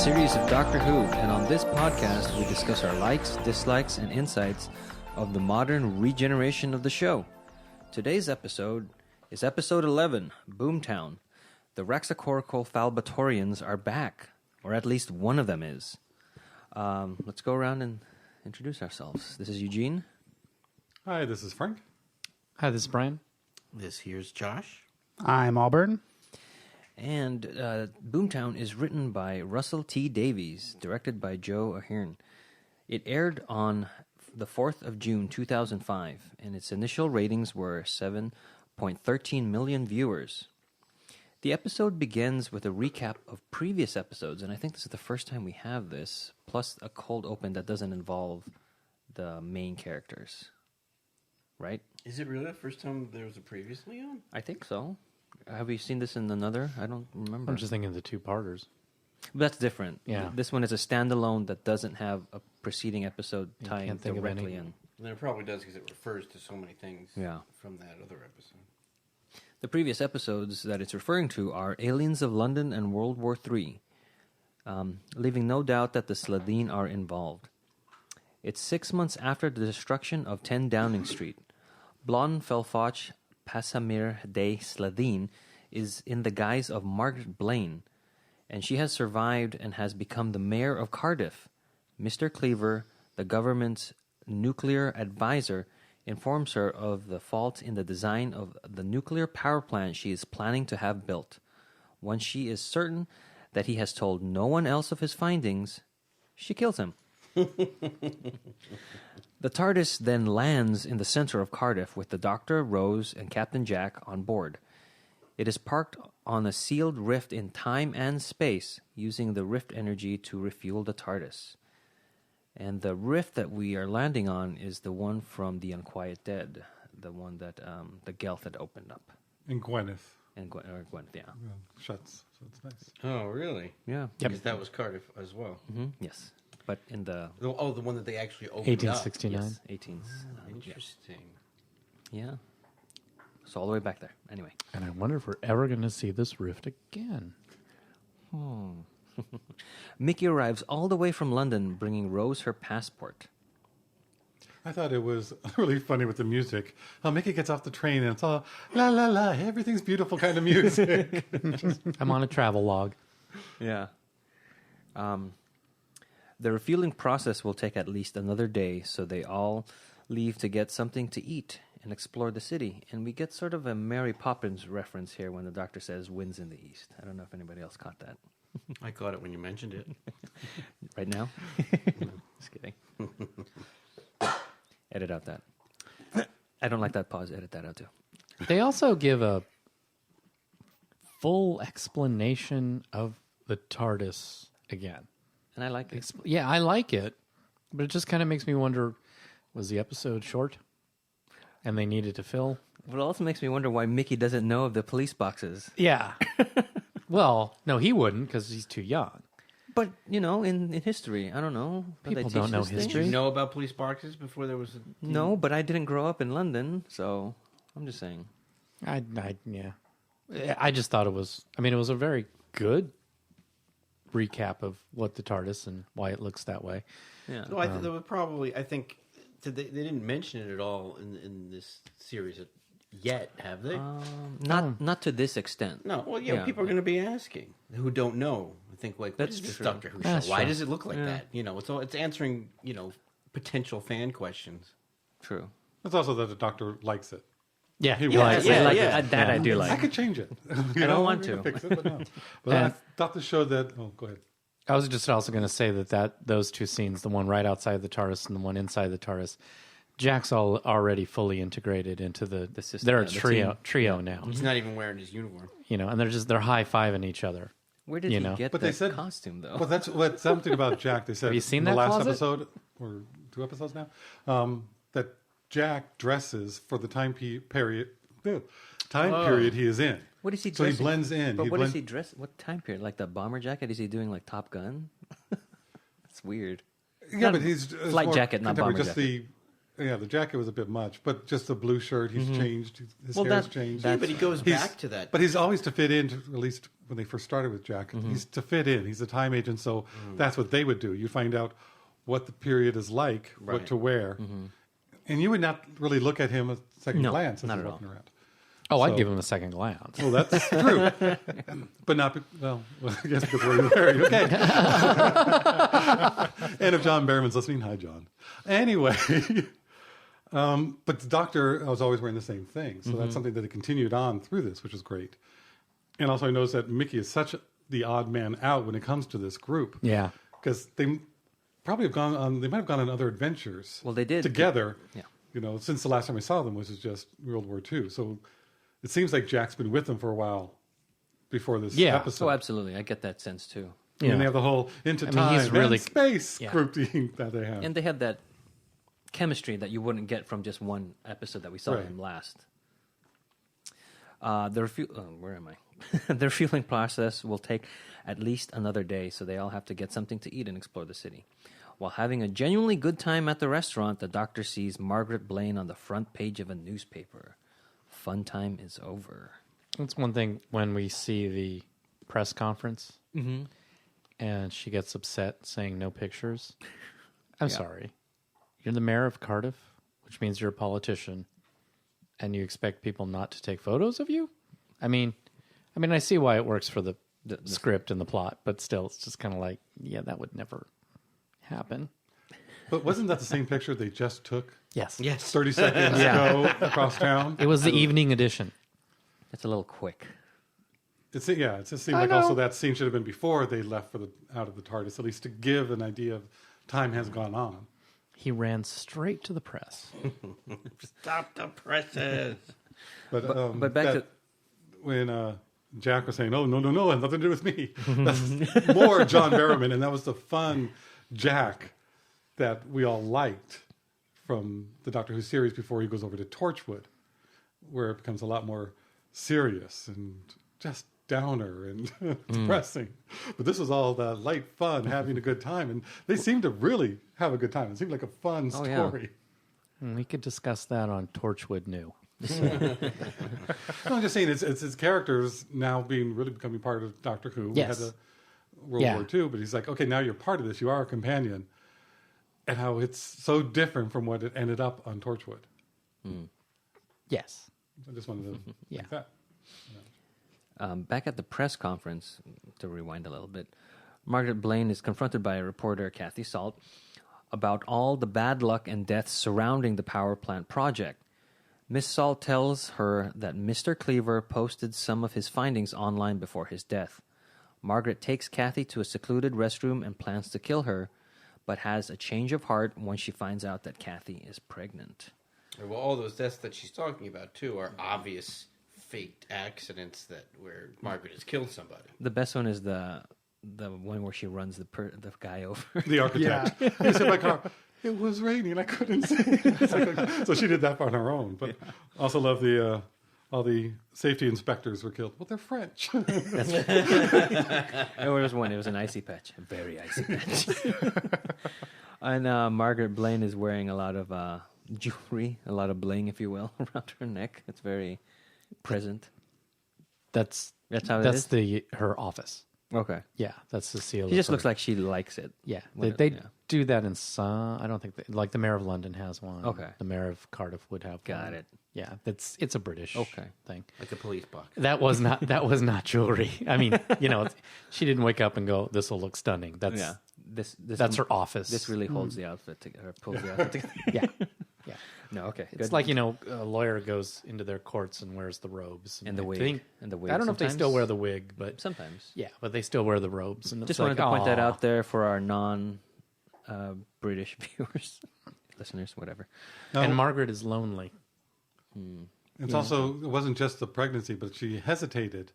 series of Doctor Who, and on this podcast we discuss our likes, dislikes, and insights of the modern regeneration of the show. Today's episode is episode 11, Boomtown. The Raxacoricofallapatorians are back, or at least one of them is. Let's go around and introduce ourselves. This is Eugene. Hi, this is Frank. Hi, this is Brian. This here's Josh. I'm Auburn. And Boomtown is written by Russell T. Davies, directed by Joe Ahern. It aired on the 4th of June, 2005, and its initial ratings were 7.13 million viewers. The episode begins with a recap of previous episodes, and I think this is the first time we have this, plus a cold open that doesn't involve the main characters. Right? Is it really the first time there was a previously on? I think so. Have we seen this in another? I don't remember. I'm just thinking of the two-parters. But that's different. Yeah. This one is a standalone that doesn't have a preceding episode tying can't think of directly any. in. Then it probably does because it refers to so many things Yeah. from that other episode. The previous episodes that it's referring to are Aliens of London and World War III, leaving no doubt that the Slitheen are involved. It's 6 months after the destruction of 10 Downing Street. Blon Fel-Fotch Passameer-Day Slitheen is in the guise of Margaret Blaine, and she has survived and has become the mayor of Cardiff. Mr. Cleaver, the government's nuclear advisor, informs her of the fault in the design of the nuclear power plant she is planning to have built. Once she is certain that he has told no one else of his findings, she kills him. The TARDIS then lands in the center of Cardiff with the Doctor, Rose, and Captain Jack on board. It is parked on a sealed rift in time and space, using the rift energy to refuel the TARDIS. And the rift that we are landing on is the one from The Unquiet Dead, the one that the Gelth had opened up. In Gwyneth. And Gwyneth, yeah. Shuts, so it's nice. Oh, really? Yeah. Because that was Cardiff as well. Mm-hmm. Yes. But in the... Oh, the one that they actually opened 1869. Yes, 18s. Interesting. Yeah. So all the way back there. Anyway. And I wonder if we're ever going to see this rift again. Mickey arrives all the way from London, bringing Rose her passport. I thought it was really funny with the music. Mickey gets off the train and it's all la la la, everything's beautiful kind of music. I'm on a travel log. Yeah. The refueling process will take at least another day, so they all leave to get something to eat and explore the city. And we get sort of a Mary Poppins reference here when the Doctor says winds in the east. I don't know if anybody else caught that. I caught it when you mentioned it. Right now? Just kidding. Edit out that. I don't like that pause. Edit that out too. They also give a full explanation of the TARDIS again. And I like it. Yeah, I like it, but it just kind of makes me wonder, was the episode short and they needed to fill? But it also makes me wonder why Mickey doesn't know of the police boxes. Yeah. Well, no, he wouldn't because he's too young. But, you know, in history, I don't know. People don't know history. Did you know about police boxes before there was a... No, but I didn't grow up in London, so I'm just saying. Yeah. I just thought it was, it was a very good recap of what the TARDIS and why it looks that way. Yeah. So there was probably, I think, they didn't mention it at all in this series yet, have they? Not to this extent. No. Well, yeah, people are going to be asking who don't know. I think, like, That's what is this true. Doctor Who That's show? Why true. does it look like that? You know, it's answering, potential fan questions. True. It's also that the Doctor likes it. Yeah. He Yeah, likes yeah, it. I like that. I do I like. could change it. I don't want we're to. gonna fix it, but no. But I thought the show that... Oh, go ahead. I was just also going to say that those two scenes, the one right outside the TARDIS and the one inside the TARDIS, Jack's already fully integrated into the system, they're yeah, a trio now. He's not even wearing his uniform. And they're high-fiving each other. Where did he get But that they said- costume, though? Well, that's what something about Jack. They said Have you seen in the that last closet? episode, or 2 episodes now, that Jack dresses for the time period he is in. What is he So dressing? he blends in. But what does he dress? What time period? Like the bomber jacket? Is he doing like Top Gun? That's weird. Yeah, but he's flight more jacket, not contemporary, bomber just the Yeah, the jacket was a bit much, but just the blue shirt, he's changed. His hair's changed. Yeah, but he goes back to that. But he's always to fit in, at least when they first started with Jack. He's to fit in. He's a time agent, so that's what they would do. You find out what the period is like, what to wear. And you would not really look at him at second glance as not he's at walking all. around. Oh, I'd So- give him a second glance. Well, that's true. But not, well, I guess because we're married. Okay. And if John Barrowman's listening, hi, John. Anyway, but the doctor was always wearing the same thing. So that's something that it continued on through this, which is great. And also I noticed that Mickey is such the odd man out when it comes to this group. Yeah. Because they probably have gone on, they might have gone on other adventures. Well, they did. Together. Yeah. You know, since the last time I saw them, which is just World War II. So it seems like Jack's been with them for a while before this episode. Oh, absolutely. I get that sense too. And then they have the whole into time he's really- and space yeah. group team that they have. And they have that chemistry that you wouldn't get from just one episode that we saw Right. him last. Where am I? The refueling process will take at least another day, so they all have to get something to eat and explore the city. While having a genuinely good time at the restaurant, the doctor sees Margaret Blaine on the front page of a newspaper. Fun time is over. That's one thing when we see the press conference and she gets upset saying no pictures. I'm sorry. You're the mayor of Cardiff, which means you're a politician, and you expect people not to take photos of you? I mean, I see why it works for the script and the plot, but still, it's just kind of like, yeah, that would never happen. But wasn't that the same picture they just took Yes. Yes. 30 seconds ago across town? It was the evening edition. It's a little quick. It just seemed like also that scene should have been before they left out of the TARDIS, at least to give an idea of time has gone on. He ran straight to the press. Stop the presses. But back to- when Jack was saying, "Oh no, it has nothing to do with me," that's more John Barrowman, and that was the fun Jack that we all liked from the Doctor Who series before he goes over to Torchwood, where it becomes a lot more serious and just downer and depressing. But this was all the light fun, having a good time, and they seemed to really have a good time. It seemed like a fun Oh, story. yeah. And we could discuss that on Torchwood New. No, I'm just saying it's his characters now becoming part of Doctor Who. Yes. We had the World War II, but he's like, okay, now you're part of this. You are a companion. And how it's so different from what it ended up on Torchwood. Yes. I just wanted to make that. Back at the press conference, to rewind a little bit, Margaret Blaine is confronted by a reporter, Kathy Salt, about all the bad luck and deaths surrounding the power plant project. Miss Salt tells her that Mr. Cleaver posted some of his findings online before his death. Margaret takes Kathy to a secluded restroom and plans to kill her, but has a change of heart when she finds out that Kathy is pregnant. Well, all those deaths that she's talking about, too, are obvious faked accidents where Margaret has killed somebody. The best one is the one where she runs the guy over. The architect. He said, my car, it was raining. I couldn't see. So she did that on her own. But also love all the safety inspectors were killed. Well, they're French. There was one. It was an icy patch, a very icy patch. And Margaret Blaine is wearing a lot of jewelry, a lot of bling, if you will, around her neck. It's very present. That's how it is? her office. Okay. Yeah, that's the seal. She just of her- looks like she likes it. Yeah, When they yeah. do that in some. I don't think like the mayor of London has one. Okay. The mayor of Cardiff would have. Got one. it. Yeah, it's a British thing. Like a police box. That was not jewelry. I mean, she didn't wake up and go, "This will look stunning." That's Yeah. This that's her office. This really holds the outfit together, pulls the outfit together. yeah. No, okay. It's good. like a lawyer goes into their courts and wears the robes And the I wig. think- And the wig I don't know if they still sometimes. wear the wig, but Sometimes. yeah, but they still wear the robes. And Just it's wanted like, to point that aw. out there for our non-British viewers, listeners, whatever. And Margaret is lonely. It's also, it wasn't just the pregnancy, but she hesitated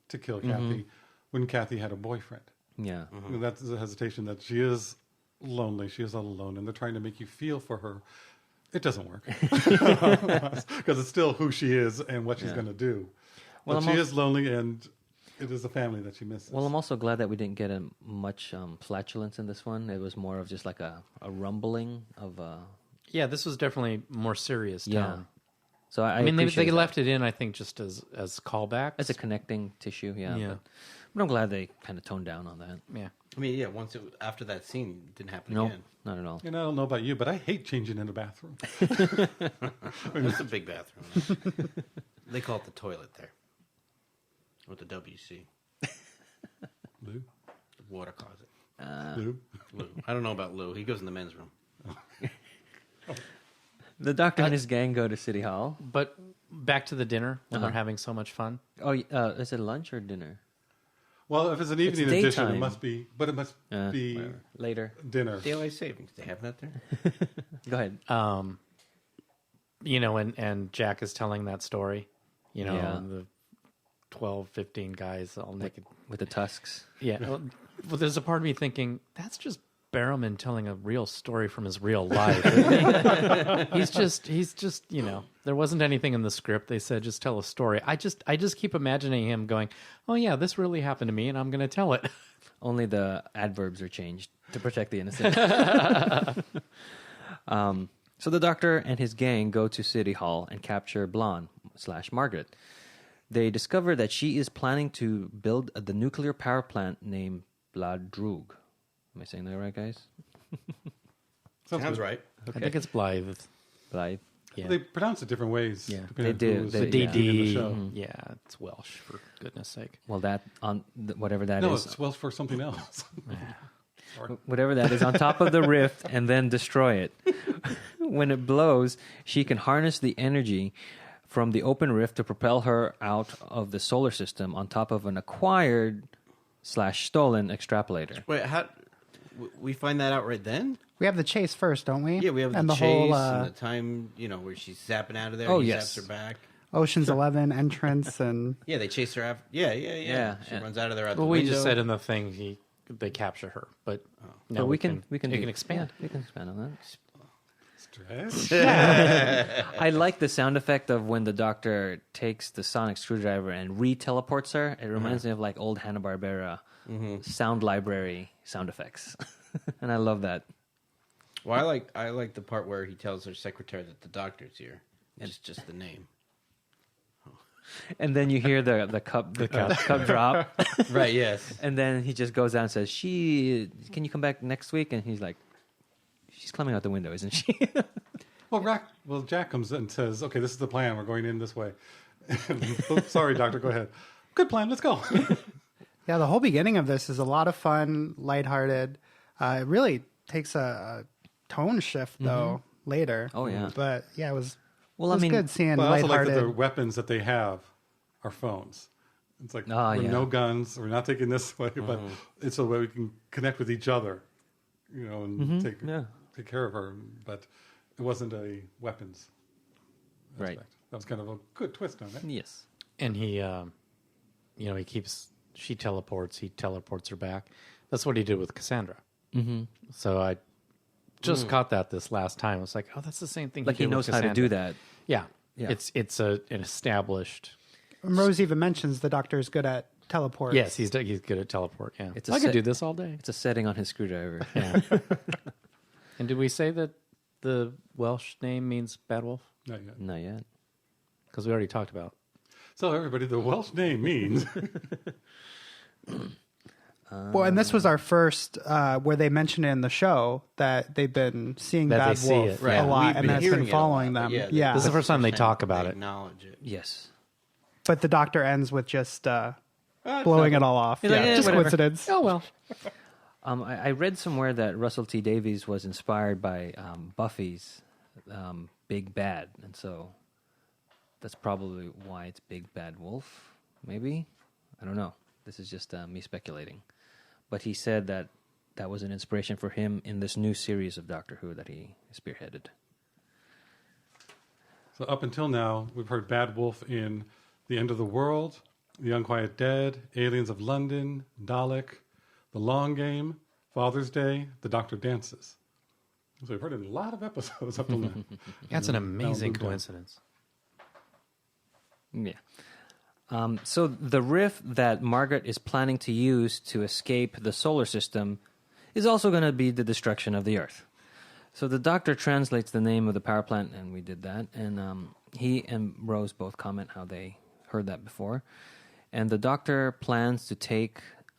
to kill Kathy when Kathy had a boyfriend. Yeah. And that's the hesitation that she is lonely. She is all alone, and they're trying to make you feel for her. It doesn't work because it's still who she is and what she's going to do. Well, But she is lonely, and it is a family that she misses. Well, I'm also glad that we didn't get much flatulence in this one. It was more of just like a rumbling of Yeah, this was definitely more serious tone. Yeah. So I mean, they appreciate that. left it in, I think, just as callbacks. as a connecting tissue. Yeah. Yeah. But I'm glad they kind of toned down on that. Yeah. I mean, yeah. After that scene, it didn't happen No, again. not at all. And I don't know about you, but I hate changing in the bathroom. It's a big bathroom. They call it the toilet there, with the WC, Lou? the water closet. Lou? Lou. I don't know about Lou. He goes in the men's room. The Doctor and his gang go to City Hall. But back to the dinner when they're having so much fun. Oh, is it lunch or dinner? Well, if it's an evening It's edition, it daytime. must be, but it must be Whatever. Later. dinner. Daylight savings. They have that there. Go ahead. You know, and Jack is telling that story. You know, Yeah. the 12, 15 guys all naked. With the tusks. Yeah. Well, there's a part of me thinking, that's just Barrowman telling a real story from his real life. Isn't he? He's just, you know, there wasn't anything in the script. They said, just tell a story. I just keep imagining him going, oh yeah, this really happened to me and I'm going to tell it. Only the adverbs are changed to protect the innocent. So the Doctor and his gang go to City Hall and capture Blon / Margaret. They discover that she is planning to build the nuclear power plant named Blaidd Drwg. Am I saying that right, guys? Sounds right. I think it's Blaidd. Blaidd. Yeah. They pronounce it different ways. Yeah. depending They on do. who was They- acting in the DD. show. Yeah, it's Welsh, for goodness sake. Well, that on whatever that No, is, it's Welsh for something else. whatever that is on top of the rift, and then destroy it. When it blows, she can harness the energy from the open rift to propel her out of the solar system on top of an acquired / stolen extrapolator. Wait, how? We find that out right then? We have the chase first, don't we? Yeah, we have and the the chase whole and the time, you know, where she's zapping out of there. Oh, and he yes. zaps her back. Ocean's 11 entrance and Yeah, they chase her after. Yeah. Yeah, She yeah. runs out of there out Well, the we window. just said in the thing they capture her, but now But we can you can do- expand. Yeah, we can expand on that. Stress. I like the sound effect of when the Doctor takes the sonic screwdriver and re-teleports her. It reminds me of like old Hanna-Barbera sound library sound effects, and I love that. Well, I like the part where he tells her secretary that the doctor's here. It's just the name. And then you hear the cup drop, Right. Yes. and then he just goes out and says, "Can you come back next week?" And he's like, "She's climbing out the window, isn't she?" Well, Jack comes in and says, "Okay, this is the plan. We're going in this way." Oops, sorry, Doctor. Go ahead. Good plan. Let's go. yeah, the whole beginning of this is a lot of fun, lighthearted. It really takes a tone shift though later. Oh, yeah. But yeah, it was. Well, it was I mean, good seeing But I also like lighthearted. that the weapons that they have are phones. It's like Ah, we're yeah. no guns. We're not taking this way, but it's a way we can connect with each other, you know, and take care of her. But it wasn't a weapons Right. aspect. That was kind of a good twist on it. Yes. And he, you know, she teleports, he teleports her back. That's what he did with Cassandra. Mm-hmm. So I just caught that this last time. It's like, oh, that's the same thing. Like he did with knows how to Cassandra. do that. Yeah. Yeah. It's an established. And Rose even mentions the Doctor's good at teleports. Yes, he's good at teleport. Yeah, It's a I could set- do this all day. It's a setting on his screwdriver. Yeah. And did we say that the Welsh name means bad wolf? Not yet. Not yet. Because we already talked about. So everybody, the Welsh name means Well, and this was our first where they mentioned it in the show that they've been seeing That they Bad see Wolf it, a yeah. lot, We've and that's hearing been it a following lot, them. but Yeah, This is the first time they talk about they it. acknowledge it. Yes. but the Doctor ends with just blowing it all off. He's like, just whatever. coincidence. Oh well. I read somewhere that Russell T Davies was inspired by Buffy's Big Bad, and so that's probably why it's Big Bad Wolf. Maybe, I don't know. This is just me speculating. But he said that that was an inspiration for him in this new series of Doctor Who that he spearheaded. so. Up until now, we've heard Bad Wolf in The End of the World, The Unquiet Dead, Aliens of London, Dalek, The Long Game, Father's Day, The Doctor Dances. So we've heard it in a lot of episodes up till now. That's an amazing moved on. coincidence. Yeah. So the rift that Margaret is planning to use to escape the solar system is also going to be the destruction of the Earth. So the Doctor translates the name of the power plant, and we did that. And he and Rose both comment how they heard that before. And the Doctor plans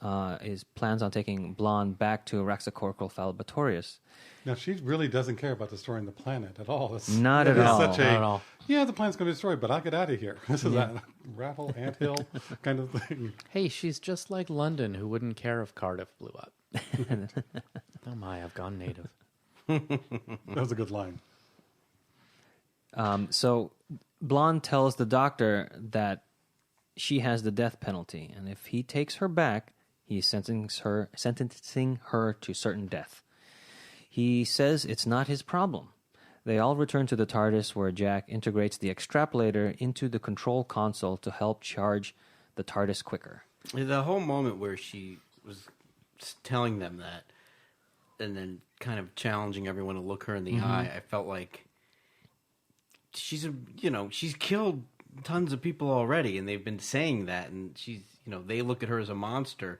on taking Blon back to Raxacoricofallapatorian. Now, she really doesn't care about destroying the planet at all. Not at all. Not at all. Yeah, the planet's going to be destroyed, but I'll get out of here. This is that rattle, anthill kind of thing. Hey, she's just like London, who wouldn't care if Cardiff blew up. Oh my, I've gone native. That was a good line. So Blonde tells the Doctor that she has the death penalty, and if he takes her back, he's sentencing her to certain death. He says it's not his problem. They all return to the TARDIS, where Jack integrates the extrapolator into the control console to help charge the TARDIS quicker. The whole moment where she was telling them that, and then kind of challenging everyone to look her in the eye, I felt like she's killed tons of people already, and they've been saying that, and they look at her as a monster.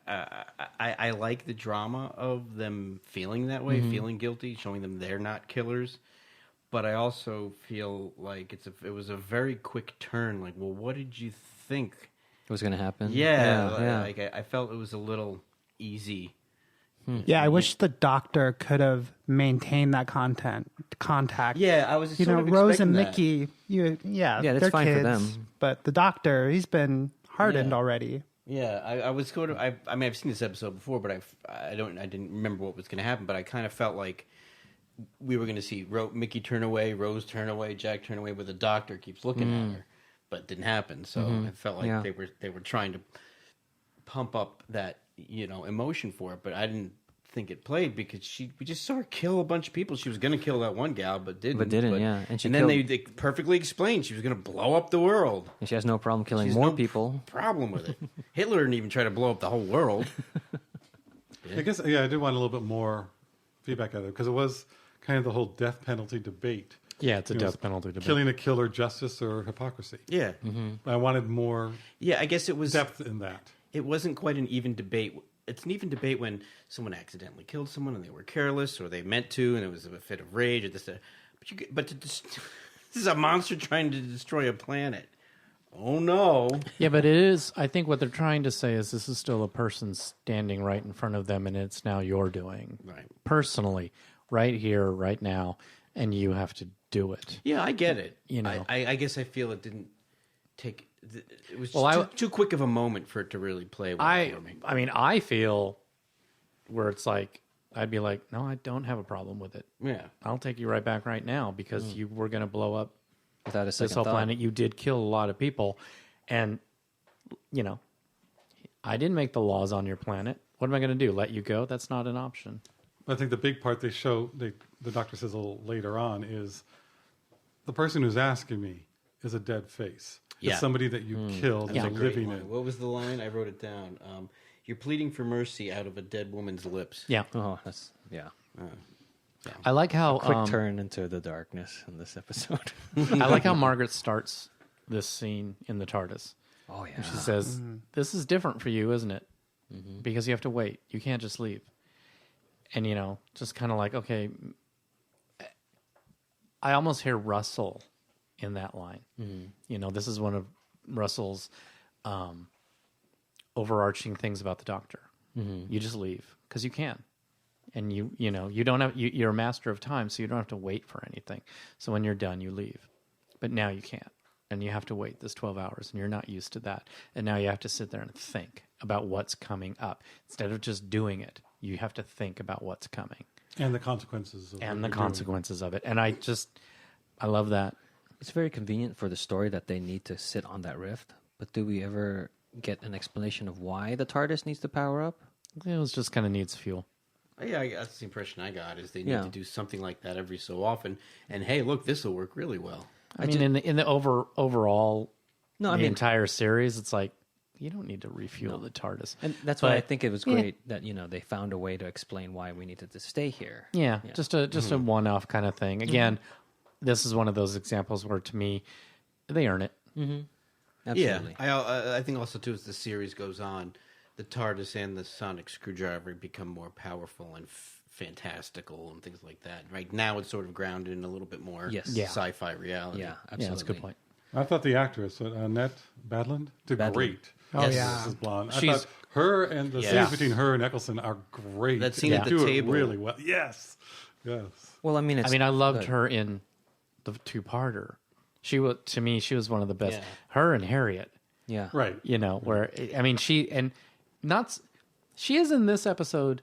I like the drama of them feeling that way, feeling guilty, showing them they're not killers. But I also feel like it was a very quick turn. Like, well, what did you think It was going to happen? Yeah. Like, I felt it was a little easy. Yeah, I wish the Doctor could have maintained that contact. Yeah, I was Rose and expecting that. Mickey. Yeah, that's they're fine kids, for them. But the Doctor, he's been hardened already. Yeah, I was sort of. I mean, I've seen this episode before, but I didn't remember what was going to happen. But I kind of felt like we were going to see Mickey turn away, Rose turn away, Jack turn away, but the Doctor keeps looking at her, but it didn't happen. So I felt like they were trying to pump up that emotion for it, but I didn't think it played because we just saw her kill a bunch of people. She was going to kill that one gal, but didn't. Yeah. And then they perfectly explained she was going to blow up the world. And she has no problem killing more people. Problem with it. Hitler didn't even try to blow up the whole world. I guess, I did want a little bit more feedback out of it because it was kind of the whole death penalty debate. Yeah, it's a death penalty debate. Killing a killer, justice or hypocrisy. Yeah. I wanted more I guess it was depth in that. It wasn't quite an even debate. It's an even debate when someone accidentally killed someone and they were careless or they meant to and it was a fit of rage or this. This is a monster trying to destroy a planet. Oh no! Yeah, but it is. I think what they're trying to say is this is still a person standing right in front of them, and it's now your doing, Right. Personally, right here, right now, and you have to do it. Yeah, I get it. I guess I feel it didn't take. It was too quick of a moment for it to really play well for me. I mean, I feel where it's like I'd be like, no, I don't have a problem with it. Yeah, I'll take you right back right now because you were going to blow up Without a second this whole thought. planet. You did kill a lot of people, and I didn't make the laws on your planet. What am I going to do? Let you go? That's not an option. I think the big part they show, the Doctor says a little later on, is the person who's asking me is a dead face. Yeah. It's somebody that you killed, That's is a great living line. in. What was the line? I wrote it down. You're pleading for mercy out of a dead woman's lips. Yeah, Oh, that's I like how quick turn into the darkness in this episode. I like how Margaret starts this scene in the TARDIS. Oh yeah. She says, "This is different for you, isn't it? Because you have to wait. You can't just leave." And just kind of like, okay. I almost hear Russell in that line. This is one of Russell's overarching things about the Doctor. You just leave because you can, and you don't have. You're a master of time, so you don't have to wait for anything. So when you're done, you leave. But now you can't, and you have to wait this 12 hours, and you're not used to that. And now you have to sit there and think about what's coming up instead of just doing it. You have to think about what's coming And the consequences. Of and what the you're consequences of it. And I love that. It's very convenient for the story that they need to sit on that rift. But do we ever get an explanation of why the TARDIS needs to power up? It was just kind of needs fuel. Yeah, that's the impression I got. Is they need to do something like that every so often. And hey, look, this will work really well. I mean, in the overall, No, I the mean- entire series, it's like you don't need to refuel the TARDIS. And that's why I think it was great that they found a way to explain why we needed to stay here. Yeah, just a one-off kind of thing. Again, this is one of those examples where, to me, they earn it. Absolutely. Yeah, I think also too as the series goes on, the TARDIS and the sonic screwdriver become more powerful and fantastical and things like that. Right now, it's sort of grounded in a little bit more Yes. Yeah. sci-fi reality. Yeah, absolutely. Yeah, that's a good point. I thought the actress, Annette Badland, did Badland. great. Oh, Yes. yeah. Mrs. Blonde. I She's- thought her and the Yes. scenes between her and Eccleston are great. That scene They at the do table. it really well. Yes. Well, I mean, I loved good. her in the two-parter. She was, to me, she was one of the best. Yeah. Her and Harriet, Yeah. Right. where, I mean, she is in this episode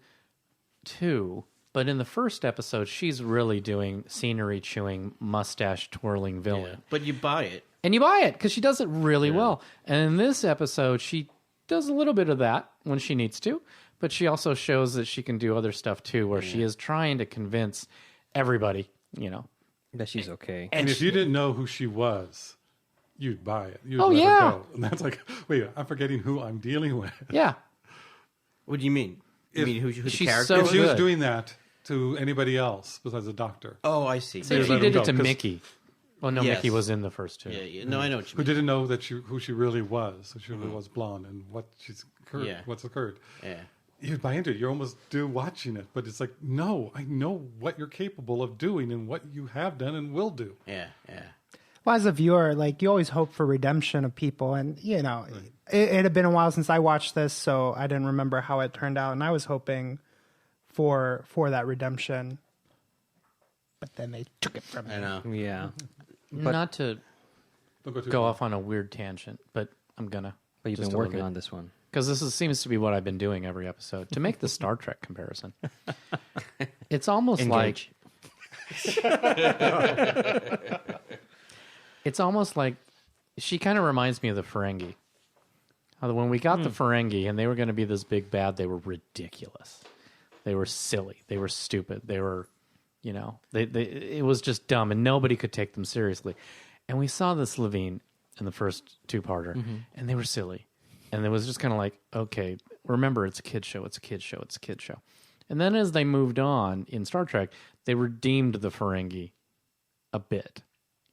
too, but in the first episode, she's really doing scenery-chewing, mustache-twirling villain. Yeah. But you buy it. And you buy it because she does it really well. And in this episode, she does a little bit of that when she needs to, but she also shows that she can do other stuff too, where she is trying to convince everybody, That she's okay. And if you didn't know who she was, you'd buy it. You'd Oh, let yeah. her go. And that's like, wait, I'm forgetting who I'm dealing with. Yeah. What do you mean? You mean who the she's character so If she was good. doing that to anybody else besides a doctor Oh, I see. Say They she let him did go, it to 'cause- Mickey. Well, no, Yes. Mickey was in the first two. Yeah. No, I know what you who mean. didn't know that who she really was, who she really was blonde and Yeah. what's occurred. Yeah. You'd buy into it. You're almost watching it, but it's like, no, I know what you're capable of doing and what you have done and will do. Yeah. Yeah. Well, as a viewer, like you always hope for redemption of people, and it had been a while since I watched this, so I didn't remember how it turned out, and I was hoping for that redemption, but then they took it from me. I know. Yeah. Not to Don't go too go far. off on a weird tangent, but I'm gonna. But you've just been a little working bit. on this one. Because seems to be what I've been doing every episode to make the Star Trek comparison. It's almost Engage. it's almost like she kind of reminds me of the Ferengi. When we got the Ferengi and they were going to be this big bad, they were ridiculous. They were silly. They were stupid. They were, it was just dumb and nobody could take them seriously. And we saw the Slitheen in the first two-parter and they were silly. And it was just kind of like, okay, remember, it's a kid's show, it's a kid's show, it's a kid's show. And then as they moved on in Star Trek, they redeemed the Ferengi a bit,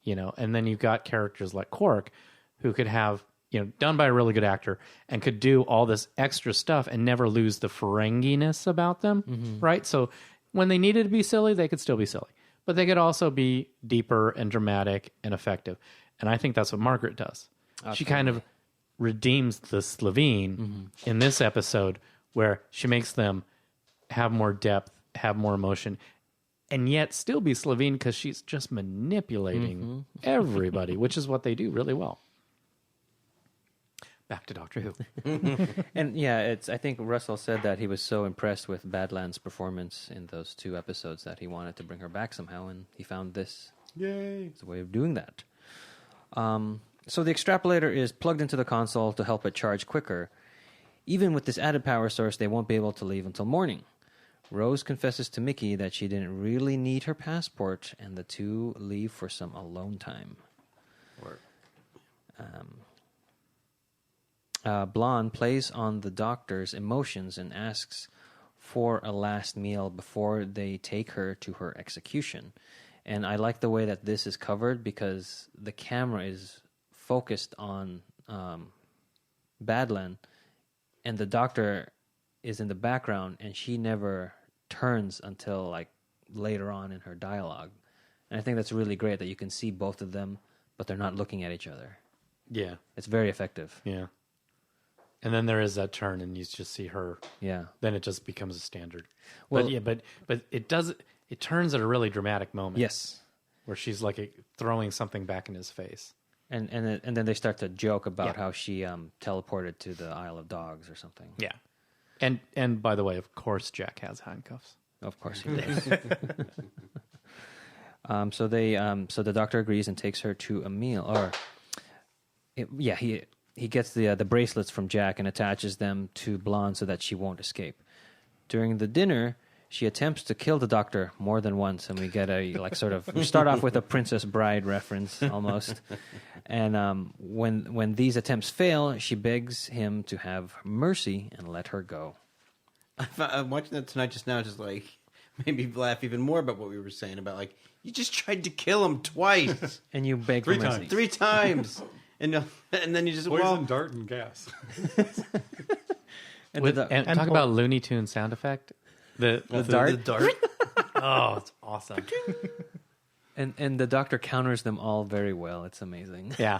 and then you've got characters like Quark who could have, done by a really good actor and could do all this extra stuff and never lose the Ferengi-ness about them, right? So when they needed to be silly, they could still be silly. But they could also be deeper and dramatic and effective. And I think that's what Margaret does. Absolutely. She kind of redeems the Slitheen in this episode where she makes them have more depth, have more emotion, and yet still be Slitheen because she's just manipulating everybody, which is what they do really well. Back to Doctor Who. And yeah, I think Russell said that he was so impressed with Badland's performance in those two episodes that he wanted to bring her back somehow, and he found this Yay. as a way of doing that. So the extrapolator is plugged into the console to help it charge quicker. Even with this added power source, they won't be able to leave until morning. Rose confesses to Mickey that she didn't really need her passport, and the two leave for some alone time. Blon plays on the doctor's emotions and asks for a last meal before they take her to her execution. And I like the way that this is covered because the camera is focused on Badland, and the doctor is in the background, and she never turns until like later on in her dialogue. And I think that's really great that you can see both of them, but they're not looking at each other. Yeah. It's very effective. Yeah. And then there is that turn, and you just see her. Yeah. Then it just becomes a standard. Well- But it does. It turns at a really dramatic moment. Yes. Where she's like throwing something back in his face. And then they start to joke about Yeah. how she teleported to the Isle of Dogs or something. Yeah. And by the way, of course, Jack has handcuffs. Of course he does. So the doctor agrees and takes her to a meal. He gets the bracelets from Jack and attaches them to Blonde so that she won't escape. During the dinner, she attempts to kill the doctor more than once, and we get we start off with a Princess Bride reference almost. And when these attempts fail, she begs him to have mercy and let her go. I'm watching that tonight just now, just like made me laugh even more about what we were saying about like you just tried to kill him twice, And you beg Three for mercy. times. 3 times, and then you just Poison, dart, and gas. And With, the- and talk about Looney Tune sound effect. The dart? The dart. Oh, it's awesome. And the doctor counters them all very well. It's amazing. Yeah.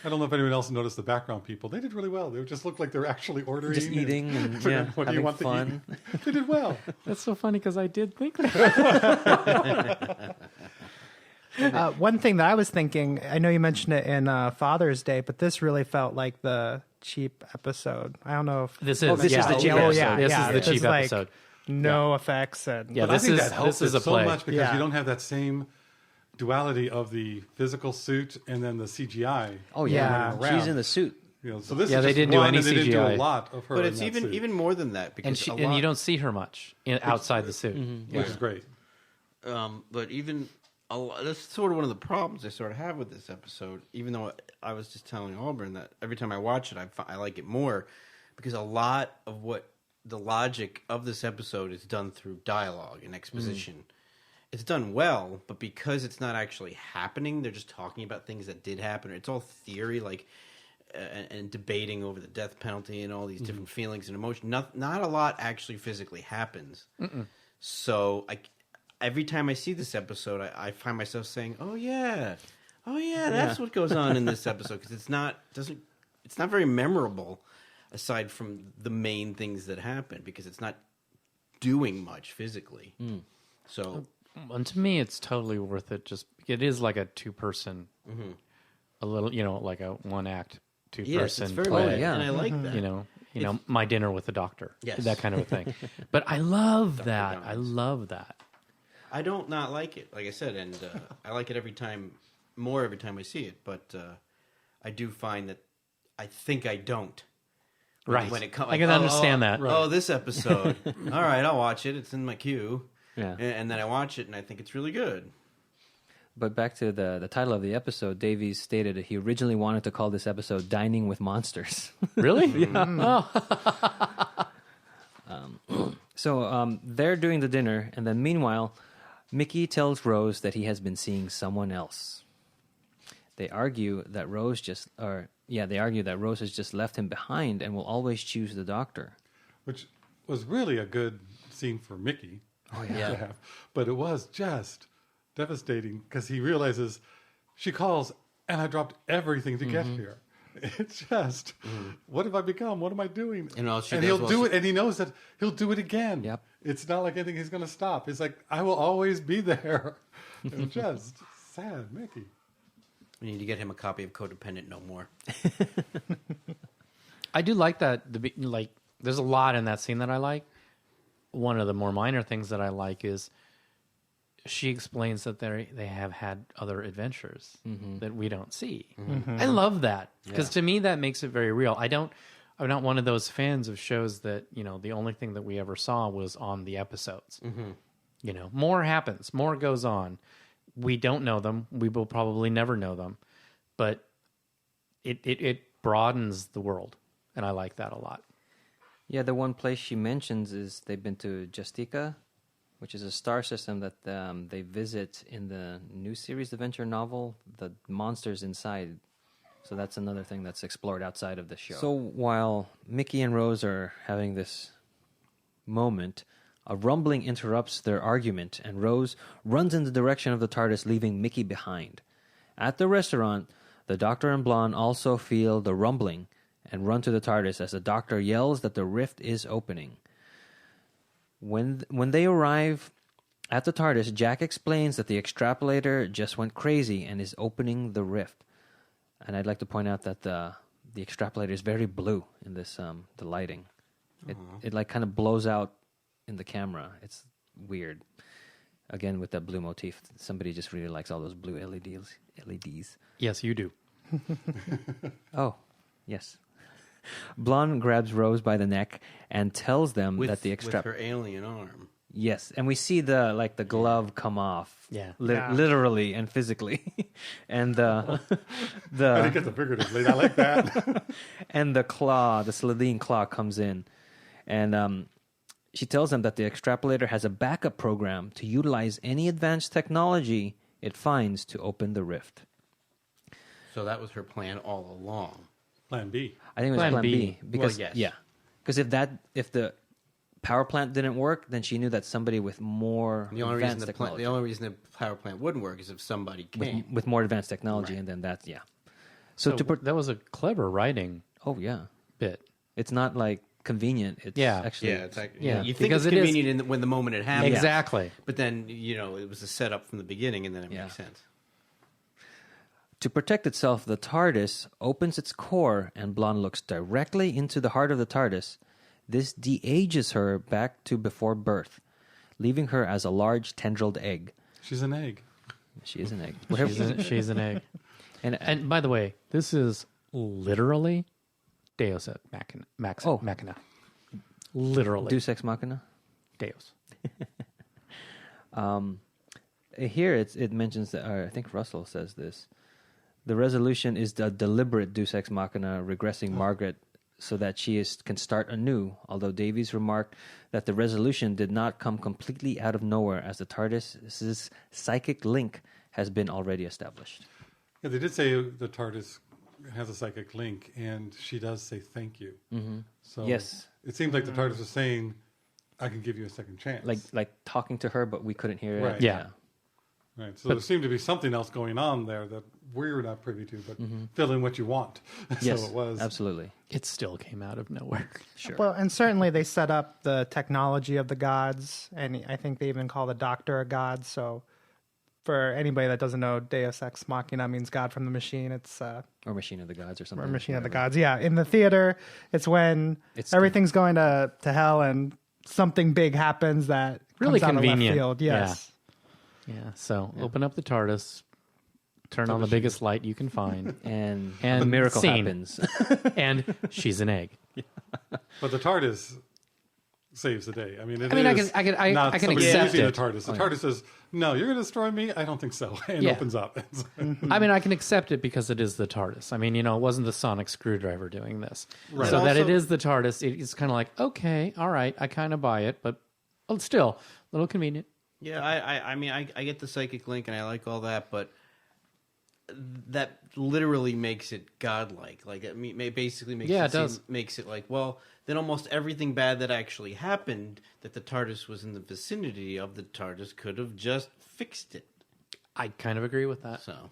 I don't know if anyone else noticed the background people. They did really well. They just looked like they're actually ordering. Just eating and What do you having want fun. to eat? They did well. That's so funny because I did think that. One thing that I was thinking, I know you mentioned it in Father's Day, but this really felt like the cheap episode. I don't know if This is this is the cheap Oh, episode. yeah, This yeah. is the This cheap like, episode. No effects and Yeah, But I think that helps this is it a so play. much because Yeah. you don't have that same duality of the physical suit and then the CGI. Oh Yeah. yeah, she's in the suit. You know, so this Yeah, is they just didn't do one, any and they didn't do a CGI. lot of her. But in it's that even suit, even more than that because And you don't see her much outside the suit. which is great. But even that's sort of one of the problems I sort of have with this episode. Even though I was just telling Auburn that every time I watch it, I like it more because a lot of what the logic of this episode is done through dialogue and exposition. It's done well, but because it's not actually happening, they're just talking about things that did happen. It's all theory, like and debating over the death penalty and all these different feelings and emotions. Not a lot actually physically happens. So every time I see this episode, I find myself saying, "Oh yeah, that's what goes on in this episode," because it's not very memorable aside from the main things that happen because it's not doing much physically. So And to me, it's totally worth it. Just it is like a 2-person, a little, like a 1-act 2-person yes, it's very play. well, yeah. and I like that. You know, My Dinner with the Doctor. Yes. That kind of a thing. But I love that. I love that. I don't not like it, like I said, and I like it every time I see it. But I do find that I think I don't. Right. When it comes, I can understand that. Oh, this episode. All right, I'll watch it. It's in my queue. Yeah. And then I watch it, and I think it's really good. But back to the title of the episode, Davies stated that he originally wanted to call this episode "Dining with Monsters." Really? Yeah. Oh. So they're doing the dinner, and then meanwhile, Mickey tells Rose that he has been seeing someone else. They argue that Rose has just left him behind and will always choose the Doctor. Which was really a good scene for Mickey. Oh to have. But it was just devastating because he realizes she calls and I dropped everything to get here. It's just, what have I become? What am I doing? And all she does he'll while do she- it, and he knows that he'll do it again. Yep. It's not like anything he's going to stop. It's like, I will always be there. It's just sad, Mickey. We need to get him a copy of Codependent No More. I do like that. There's a lot in that scene that I like. One of the more minor things that I like is she explains that they have had other adventures that we don't see. I love that because to me that makes it very real. I'm not one of those fans of shows that the only thing that we ever saw was on the episodes. More happens, more goes on. We don't know them. We will probably never know them, but it broadens the world, and I like that a lot. Yeah, the one place she mentions is they've been to Justica, which is a star system that they visit in the new series adventure novel, The Monsters Inside. So that's another thing that's explored outside of the show. So while Mickey and Rose are having this moment, a rumbling interrupts their argument, and Rose runs in the direction of the TARDIS, leaving Mickey behind. At the restaurant, the Doctor and Blon also feel the rumbling and run to the TARDIS as the Doctor yells that the rift is opening. When they arrive at the TARDIS, Jack explains that the extrapolator just went crazy and is opening the rift. And I'd like to point out that the extrapolator is very blue in this the lighting. It like kind of blows out in the camera. It's weird. Again with that blue motif. Somebody just really likes all those blue LEDs. Yes, you do. Oh, yes. Blonde grabs Rose by the neck and tells them that the with her alien arm. Yes, and we see the glove come off. Yeah. Literally and physically, and I didn't get the figuratively. I like that. and the Slitheen claw comes in, and she tells them that the extrapolator has a backup program to utilize any advanced technology it finds to open the rift. So that was her plan all along. Plan B. I think it was Plan Plan B B. because Well, yes. yeah, because if the power plant didn't work, then she knew that somebody with more The only advanced reason technology, the only reason the power plant wouldn't work is if somebody came. with more advanced technology, Right. and then that's yeah. So So that was a clever writing oh yeah, bit. it's not like convenient. It's Yeah. actually Yeah, it's like Yeah, you think because it's it is- convenient when the moment it happens, Exactly. but then it was a setup from the beginning, and then it Yeah. makes sense. To protect itself, the TARDIS opens its core, and Blonde looks directly into the heart of the TARDIS. This de-ages her back to before birth, leaving her as a large tendrilled egg. She's an egg. She is an egg. She's an egg. And And by the way, this is literally Deus Ex Machina. Literally. Deus Ex Machina. Deus. Here it mentions that, or I think Russell says this. The resolution is the deliberate Deus Ex Machina regressing Margaret so that she can start anew, although Davies remarked that the resolution did not come completely out of nowhere as the TARDIS's psychic link has been already established. Yeah, they did say the TARDIS has a psychic link, and she does say thank you. Mm-hmm. So Yes. it seems like the TARDIS was saying, "I can give you a second chance." Like talking to her, but we couldn't hear Right. it. Yeah. Right. So there seemed to be something else going on there that we're not privy to, but fill in what you want. Yes, So it was absolutely. It still came out of nowhere. Sure. Well, and certainly they set up the technology of the gods, and I think they even call the Doctor a god. So, for anybody that doesn't know, Deus Ex Machina means God from the machine. It's or Machine of the Gods or something. or Machine of the whatever. Gods. Yeah, in the theater, it's when It's everything's going to hell and something big happens that Really comes out of left convenient. field. Yes. Yeah. So open up the TARDIS, turn on the biggest light you can find, And, And the miracle scene. happens. and she's an egg. But the TARDIS saves the day. I mean, I can not I can somebody accept using it. the TARDIS. The TARDIS says, "No, you're going to destroy me." I don't think so, and Yeah. opens up. I mean, I can accept it because it is the TARDIS. I mean, it wasn't the sonic screwdriver doing this. Right. So And that it also- is the TARDIS, it's kind of like, okay, all right, I kind of buy it, but still, a little convenient. Yeah, I mean, I get the psychic link and I like all that, but that literally makes it godlike. Like, it basically makes Yeah, it it does. seem, makes it like, well, then almost everything bad that actually happened that the TARDIS was in the vicinity of the TARDIS could have just fixed it. I kind of agree with that. So,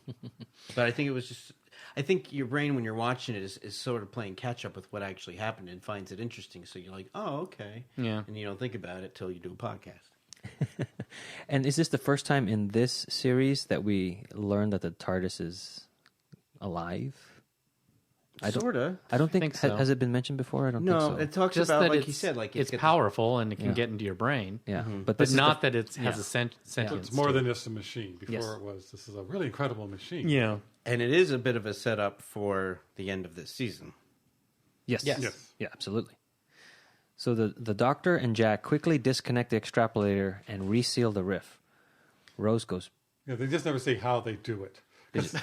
but I think it was just. I think your brain, when you're watching it, is sort of playing catch up with what actually happened and finds it interesting. So you're like, oh, okay. Yeah. And you don't think about it till you do a podcast. And is this the first time in this series that we learn that the TARDIS is alive? Sorta. I don't think, think so. has it been mentioned before? I don't No, think so. it talks Just about, that like it's, you said, like it's got powerful and it can Yeah. get into your brain. Yeah, But this is not the- that it has yeah. a sentience. It's more to than it. just a machine. Before Yes. it was, this is a really incredible machine. Yeah. And it is a bit of a setup for the end of this season. Yes. Yes. Yeah, absolutely. So the Doctor and Jack quickly disconnect the extrapolator and reseal the rift. Rose goes, Yeah, they just never say how they do it. 'Cause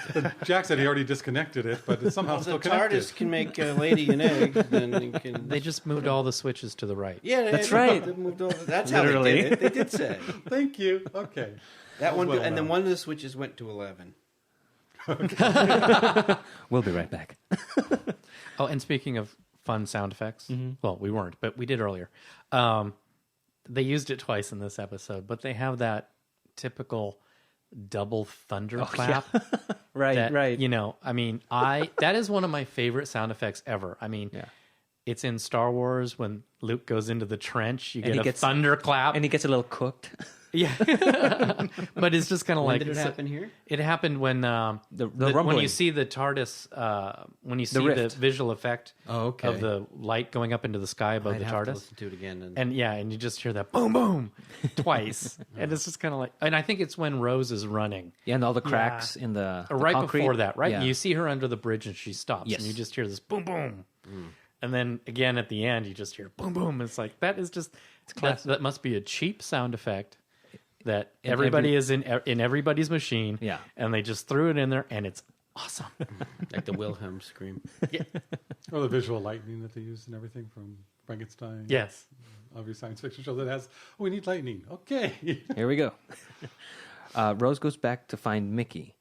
Jack said he already disconnected it, but it's somehow Well, still the connected. TARDIS can make a lady an egg, then you can. They just moved all the switches to the right. Yeah, That's they right. moved over. That's how Literally. they did it. They did say Thank you. Okay. that one, well and then done. one of the switches went to 11. we'll be right back. Oh, and speaking of fun sound effects, well, we weren't, but we did earlier. They used it twice in this episode, but they have that typical double thunderclap. Right, that, right. I mean, that is one of my favorite sound effects ever. I mean, Yeah. it's in Star Wars when Luke goes into the trench, you And he get a gets- thunderclap. And he gets a little cooked. Yeah. But it's just kind of When like did it happen here? It happened when The when rumbling. you see the TARDIS, when you see the rift. visual effect Oh, okay. of the light going up into the sky above I'd the have to TARDIS. listen to it again. And you just hear that boom, boom twice. And it's just kind of like, and I think it's when Rose is running. Yeah, and all the cracks in the Right concrete. before that, right? Yeah. You see her under the bridge and she stops. Yes. And you just hear this boom, boom. And then again at the end, you just hear boom, boom. It's like, that is just, that must be a cheap sound effect that In everybody every- is in everybody's machine. Yeah. And they just threw it in there and it's awesome. like the Wilhelm scream. Or the visual lightning that they use and everything from Frankenstein. Yes. Every science fiction show that has, we need lightning. Okay. Here we go. Rose goes back to find Mickey.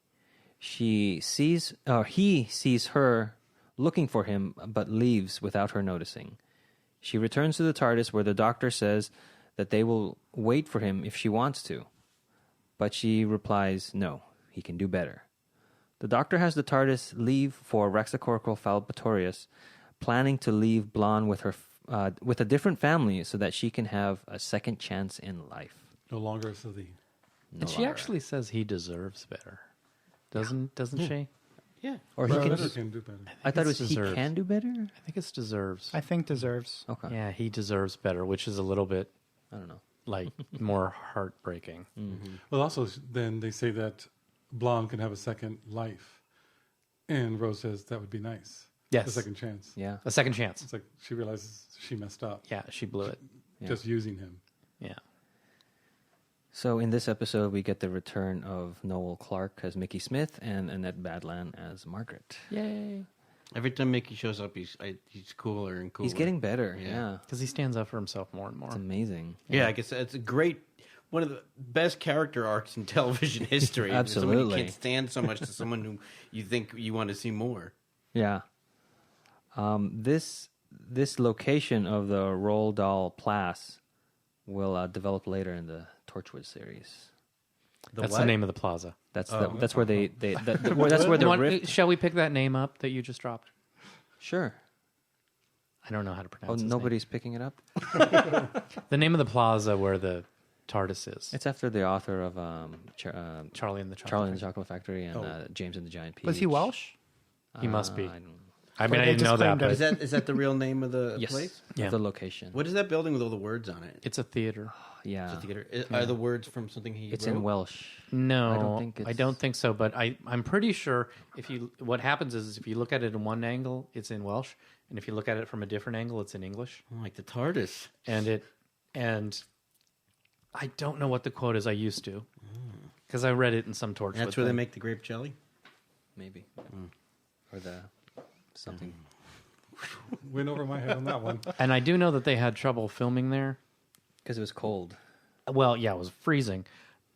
He sees her looking for him, but leaves without her noticing. She returns to the TARDIS where the Doctor says that they will wait for him if she wants to. But she replies, no, he can do better. The Doctor has the TARDIS leave for Raxacoricofallapatorian, planning to leave Blon with her with a different family so that she can have a second chance in life. No longer a Slitheen. And she actually says he deserves better. Doesn't she? Yeah. Or he Better can. can do better. I thought it was deserves. he can do better. I think it's deserves. I think deserves. Okay. Yeah, he deserves better, which is a little bit I don't know. like more heartbreaking. Well, also, then they say that Blonde can have a second life. And Rose says that would be nice. Yes. A second chance. Yeah. A second chance. It's like she realizes she messed up. Yeah, she blew it. Just using him. Yeah. So in this episode, we get the return of Noel Clarke as Mickey Smith and Annette Badland as Margaret. Yay. Every time Mickey shows up, he's cooler and cooler. He's getting better. Yeah. Yeah. Because he stands up for himself more and more. It's amazing. Yeah, I guess it's a great, one of the best character arcs in television history. Somebody Absolutely. can't stand so much to someone who you think you want to see more. Yeah. This location of the Roald Dahl Place will develop later in the Torchwood series. That's the name of the plaza. That's where that's where the rift. Shall we pick that name up that you just dropped? Sure. I don't know how to Oh, pronounce his nobody's picking it up. name. The name of the plaza where the TARDIS is. It's after the author of Charlie and the Chocolate Charlie and the Factory. Chocolate Factory and James and the Giant Peach. Was he Welsh? He must be. I don't- I mean, Or I they didn't know just that, claimed but Is that the real name of the Yes. place? Yeah. The location. What is that building with all the words on it? it's a theater. Yeah. It's a theater. Are the words from something he It's wrote? in Welsh. No, I don't think it's- so. But I'm pretty sure what happens is if you look at it in one angle, it's in Welsh, and if you look at it from a different angle, it's in English. Like the TARDIS. And I don't know what the quote is. I used to because I read it in some Torchwood. That's where they thing. make the grape jelly? Maybe. Or the something. Went over my head on that one. And I do know that they had trouble filming there. Because it was cold. Well, yeah, it was freezing,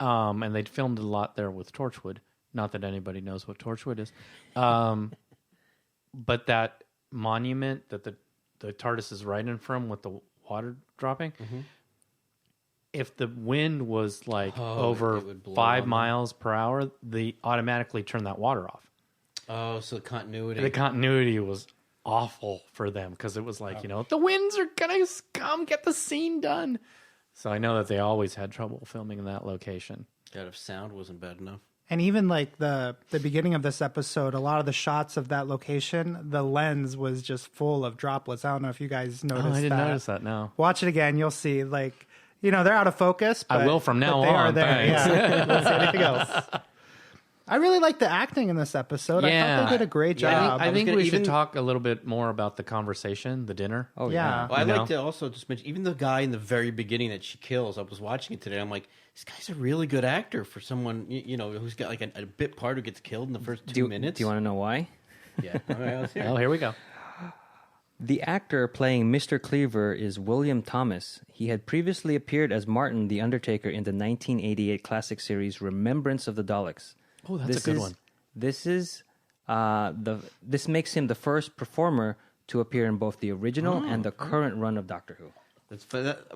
and they'd filmed a lot there with Torchwood. Not that anybody knows what Torchwood is, but that monument that the TARDIS is riding from with the water dropping. If the wind was like over it would blow 5 on them. miles per hour, they automatically turn that water off. Oh, so continuity. The continuity was awful for them because it was like, the winds are going to come get the scene done. So I know that they always had trouble filming in that location. God, if sound wasn't bad enough. And even like the beginning of this episode, a lot of the shots of that location, the lens was just full of droplets. I don't know if you guys noticed I didn't that. notice that, no. Watch it again, you'll see like, they're out of focus. But, I will from now but they are on, there. thanks. Yeah, don't see anything else. I really like the acting in this episode. I thought they did a great job. I think gonna we should even- talk a little bit more about the conversation, the dinner. Oh, Yeah. Well, I'd You know? like to also just mention, even the guy in the very beginning that she kills, I was watching it today, I'm like, this guy's a really good actor for someone, who's got like a bit part who gets killed in the first 2 minutes. Do you want to know why? Yeah. All right, let's hear it. Well, here we go. The actor playing Mr. Cleaver is William Thomas. He had previously appeared as Martin the Undertaker in the 1988 classic series Remembrance of the Daleks. Oh, that's a good one. This makes him the first performer to appear in both the original and the current run of Doctor Who.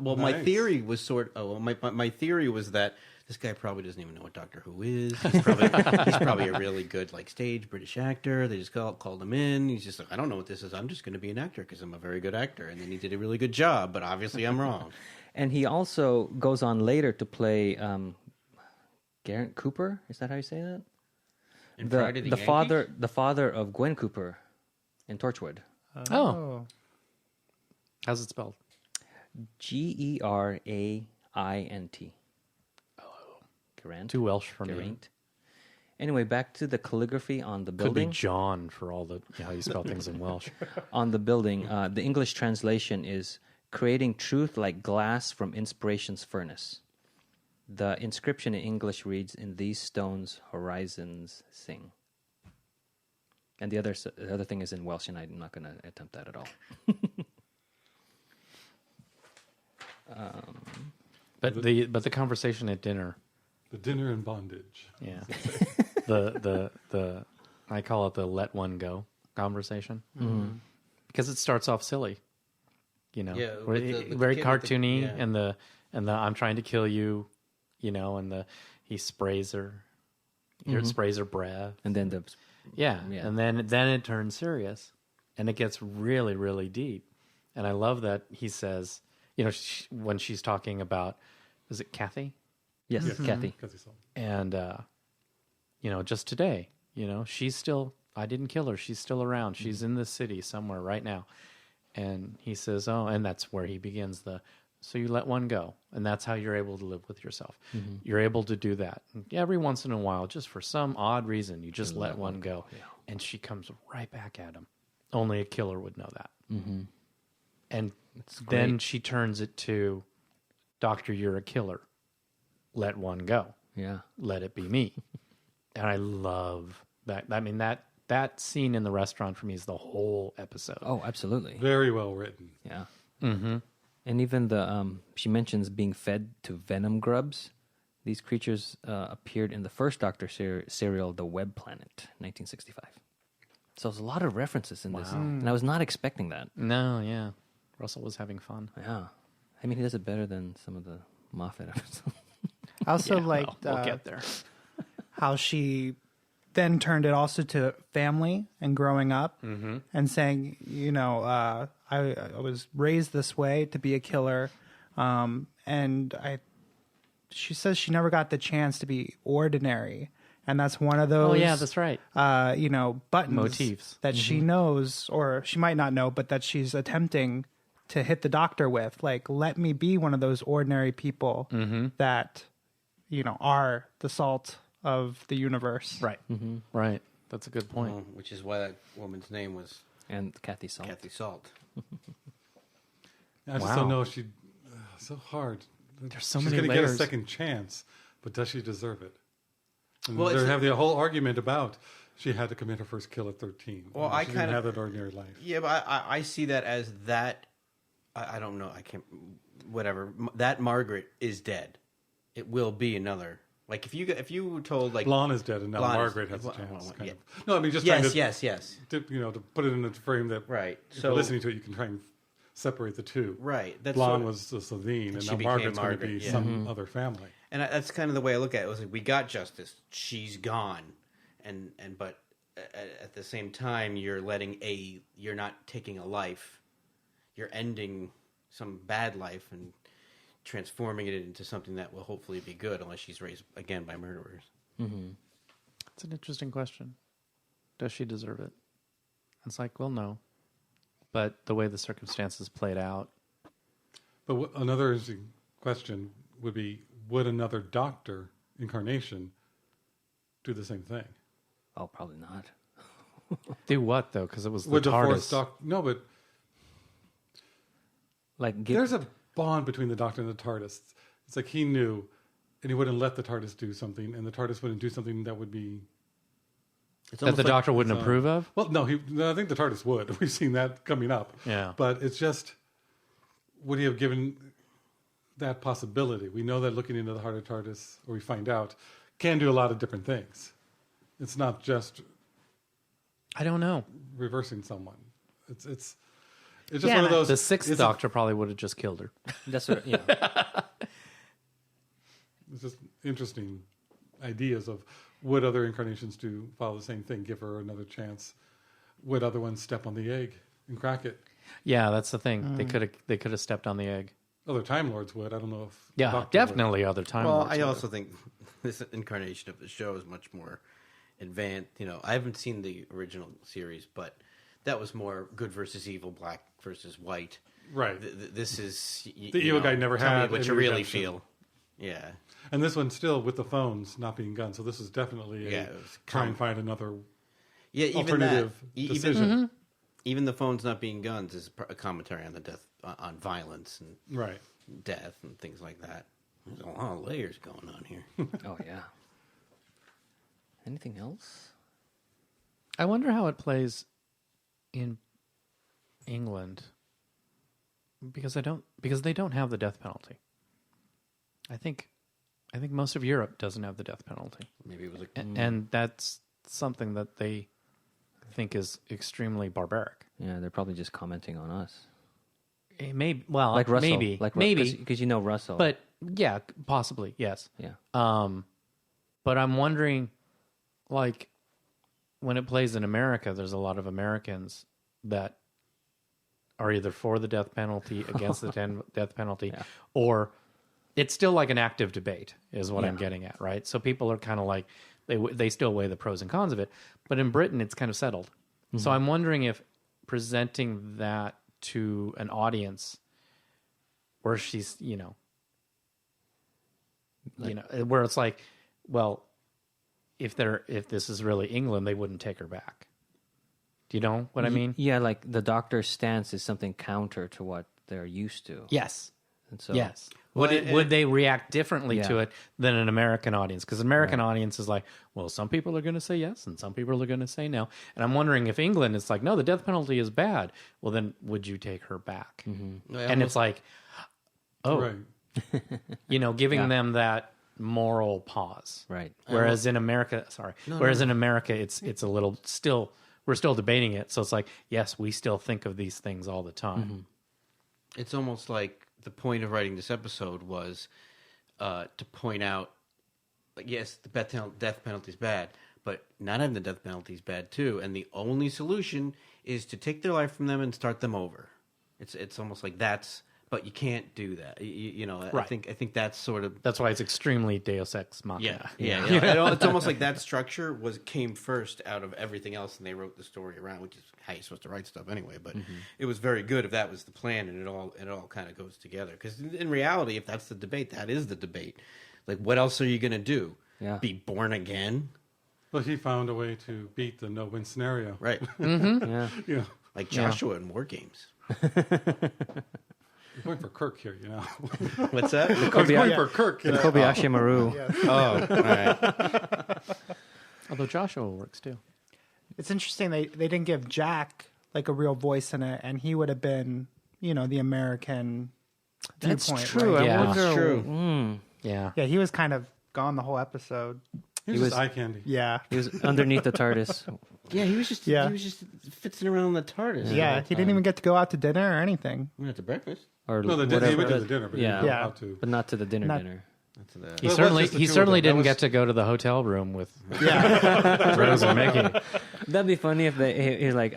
My Nice. theory was my theory was that this guy probably doesn't even know what Doctor Who is. He's probably a really good stage British actor. They just called him in. He's just like, I don't know what this is. I'm just going to be an actor because I'm a very good actor. And then he did a really good job, but obviously I'm wrong. And he also goes on later to play Garrett Cooper. Is that how you say that? In Friday the the father of Gwen Cooper in Torchwood. Oh. How's it spelled? Gerant. Garant. Too Welsh for me. Geraint. Anyway, back to the calligraphy on the Could building. be John for all the how you spell things in Welsh. On the building, the English translation is creating truth like glass from inspiration's furnace. The inscription in English reads, "In these stones, horizons sing." And the other thing is in Welsh, and I'm not going to attempt that at all. But the conversation at dinner, The dinner in bondage. yeah, the I call it the let one go conversation because it starts off silly. You know, Yeah, where with the very kid with the- cartoony, yeah. and the I'm trying to kill you, you know, and he sprays her, sprays her breath, And then the yeah, Yeah. and then it turns serious, and it gets really, really deep. And I love that he says, you know, when she's talking about, is it Kathy? yes, Kathy. Because he's all- And you know, just today, you know, I didn't kill her. She's still around. She's in this city somewhere right now. And he says, oh, and that's where he begins so you let one go. And that's how you're able to live with yourself. You're able to do that. And every once in a while, just for some odd reason, you just let one go. Yeah. And she comes right back at him. Only a killer would know that. And then great. she turns it to, Doctor, you're a killer. Let one go. Yeah. Let it be me. And I love that. I mean, that scene in the restaurant for me is the whole episode. Oh, absolutely. Very well written. Yeah. Mm-hmm. And even she mentions being fed to venom grubs. These creatures appeared in the first Doctor serial, The Web Planet, 1965. So there's a lot of references in this, and I was not expecting that. No, yeah. Russell was having fun. Yeah. I mean, he does it better than some of the Moffat episodes. I also Yeah, liked we'll get there. how she then turned it also to family and growing up and saying, you know, I was raised this way to be a killer. And she says she never got the chance to be ordinary. And that's one of those, Oh, yeah, that's right. you know, buttons Motifs. that she knows, or she might not know, but that she's attempting to hit the Doctor with. Like, let me be one of those ordinary people that, you know, are the salt of the universe. Right. Right. That's a good point. Which is why that woman's name was And Kathy Salt. Kathy Salt. I just Wow. don't know if so hard. There's so She's many going to get a layers. second chance, but does she deserve it? And Well, they it's- have the whole argument about she had to commit her first kill at 13. Well, she I didn't kinda- have that ordinary life. Yeah, but I see that as that. I don't know. I can't. Whatever. That Margaret is dead. It will be another. Like if you were told like Blon is dead, and now Blon is- Margaret has a well, chance. well, kind yeah. of. No, I mean just trying to, yes. to put it in a frame that Right. if you're So listening to it, you can try and separate the two. right. That's Blon sort of- was the Slitheen, and she now became Margaret's going to Margaret, be yeah. some other family. and that's kind of the way I look at it. It was like we got justice. She's gone, but at the same time, you're not taking a life. You're ending some bad life and transforming it into something that will hopefully be good, unless she's raised again by murderers. It's an interesting question. Does she deserve it? It's like, well, no. But the way the circumstances played out. But another interesting question would be, would another Doctor incarnation do the same thing? Oh, probably not. Do what, though? Because it was the Would the TARDIS. fourth Doctor... No, but Like, there's a bond between the Doctor and the TARDIS. It's like he knew, and he wouldn't let the TARDIS do something, and the TARDIS wouldn't do something that would be... It's that almost the like- Doctor wouldn't approve of? Well, no, I think the TARDIS would. We've seen that coming up. Yeah. But it's just, would he have given that possibility? We know that looking into the heart of TARDIS, or we find out, can do a lot of different things. It's not just I don't know. reversing someone. It's just Yeah, one of those... The sixth it's Doctor probably would have just killed her. that's what, It's just interesting ideas of, would other incarnations follow the same thing, give her another chance? Would other ones step on the egg and crack it? Yeah, that's the thing. They could have stepped on the egg. Other Time Lords would. I don't know if... Yeah, Doctor would. definitely other time. Well, Lords I would also have. think this incarnation of the show is much more advanced. I haven't seen the original series, but that was more good versus evil, black versus white. Right. This is The evil guy never tell me had what any you really redemption. feel. Yeah, And this one still with the phones not being guns. So this is definitely Yeah, it was try and find another yeah. Even alternative that, decision. even the phones not being guns is a commentary on the death, on violence and Right. death and things like that. There's a lot of layers going on here. oh, yeah. Anything else? I wonder how it plays in England because they don't have the death penalty. I think most of Europe doesn't have the death penalty. Maybe it was And that's something that they think is extremely barbaric. Yeah, they're probably just commenting on us. Maybe. Well, Like Russell. maybe. Like, maybe. Because you know Russell. But yeah, possibly. Yes. yeah. But I'm wondering, like, when it plays in America, there's a lot of Americans that are either for the death penalty, against the death penalty, or it's still like an active debate is what I'm getting at, right? So people are kind of like, they still weigh the pros and cons of it. But in Britain, it's kind of settled. So I'm wondering if presenting that to an audience where she's, where it's like, well, if this is really England, they wouldn't take her back. Do you know what I mean? Yeah, like the doctor's stance is something counter to what they're used to. Yes. And so, Yes. Would they react differently to it than an American audience? Because an American audience is like, well, some people are going to say yes and some people are going to say no. And I'm wondering if England is like, no, the death penalty is bad. Well, then would you take her back? And it's like, Right. giving them that moral pause. Right. Whereas in America, in America, it's a little still, we're still debating it. So it's like, yes, we still think of these things all the time. It's almost like the point of writing this episode was to point out, like, yes, the death penalty is bad, but not having the death penalty is bad too. And the only solution is to take their life from them and start them over. It's almost like that's, but you can't do that. I think that's sort of, That's why it's extremely Deus Ex Machina. It's almost like that structure came first out of everything else, and they wrote the story around, which is how you're supposed to write stuff anyway. But it was very good if that was the plan, and it all kind of goes together. Because in reality, if that's the debate, that is the debate. Like, what else are you going to do? Yeah. Be born again? But he found a way to beat the no-win scenario. Right. Yeah. Yeah. Like Joshua in War Games. You're going for Kirk here, What's that? I'm going for Kirk. Kobayashi Maru. Oh, all right. Although Joshua works too. It's interesting they didn't give Jack like a real voice in it, and he would have been, the American That's viewpoint. true. Right? I Yeah. wonder. That's true. Yeah. Yeah, he was kind of gone the whole episode. He was eye candy. Yeah. He was underneath the TARDIS. Yeah, he was just fitzing around in the TARDIS. Yeah, he didn't even get to go out to dinner or anything. We went to breakfast. Or No, he whatever. went to the dinner, but he didn't go Yeah. out to. But not to the dinner. Not- dinner. That's He Well, it was certainly just the he two of certainly them. That didn't was- get to go to the hotel room with Rose and Mickey. That'd be funny if he's like,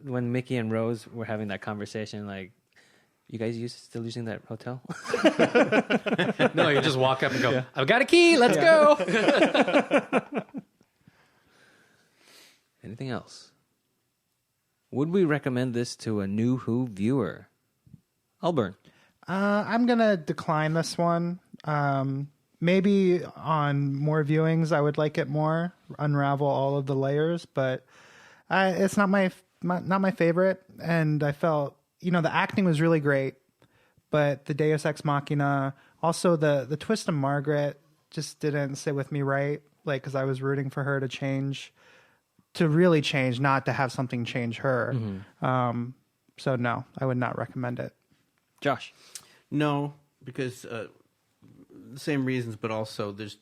when Mickey and Rose were having that conversation, like, you guys still using that hotel? No, you just walk up and go, I've got a key, let's go. Anything else? Would we recommend this to a new Who viewer? Alburn. I'm going to decline this one. Maybe on more viewings, I would like it more, unravel all of the layers, but it's not my favorite. And I felt, the acting was really great, but the Deus Ex Machina, also the twist of Margaret just didn't sit with me right. Like, cause I was rooting for her to really change, not to have something change her. So no, I would not recommend it. Josh. No, because the same reasons, but also there's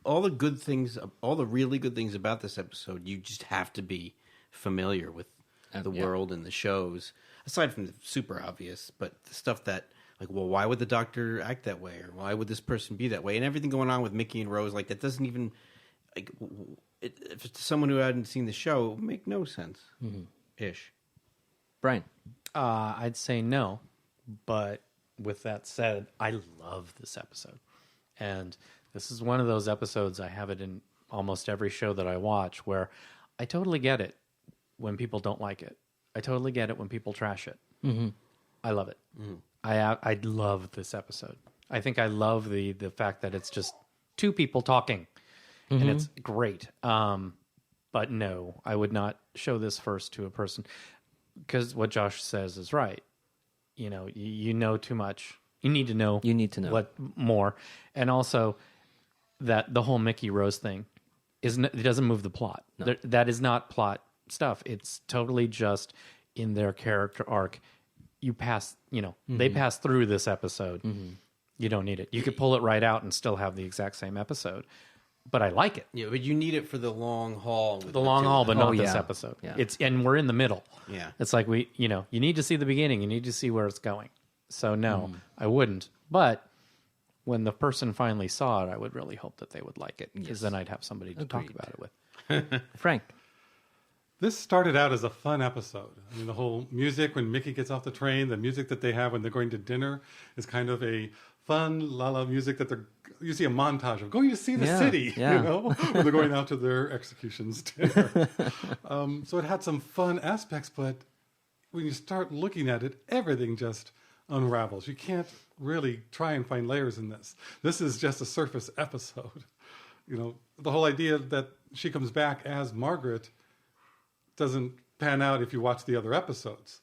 all the really good things about this episode, you just have to be familiar with the world and the shows, aside from the super obvious, but the stuff that, like, well, why would the doctor act that way? Or why would this person be that way? And everything going on with Mickey and Rose, like, that doesn't even, like, if it's someone who hadn't seen the show, it would make no sense. Ish. Brian. I'd say no, but with that said, I love this episode. And this is one of those episodes, I have it in almost every show that I watch, where I totally get it when people don't like it. I totally get it when people trash it. I love it. I love this episode. I think I love the fact that it's just two people talking, and it's great. But no, I would not show this first to a person, because what Josh says is right. You know too much. You need to know. You need to know what more, and also that the whole Mickey Rose thing it doesn't move the plot. No. That is not plot stuff. It's totally just in their character arc. You pass. They pass through this episode. You don't need it. You could pull it right out and still have the exact same episode. but I like it. Yeah, but you need it for the long haul. The long haul, but not this episode. Yeah. And we're in the middle. Yeah. It's like you need to see the beginning. You need to see where it's going. So no, I wouldn't. But when the person finally saw it, I would really hope that they would like it, because then I'd have somebody to talk about it with. Frank. This started out as a fun episode. I mean, the whole music when Mickey gets off the train, the music that they have when they're going to dinner is kind of a fun la music that you see a montage of going to see the city, yeah. when they're going out to their executions dinner. So it had some fun aspects, but when you start looking at it, everything just unravels. You can't really try and find layers in this. This is just a surface episode. The whole idea that she comes back as Margaret doesn't pan out if you watch the other episodes,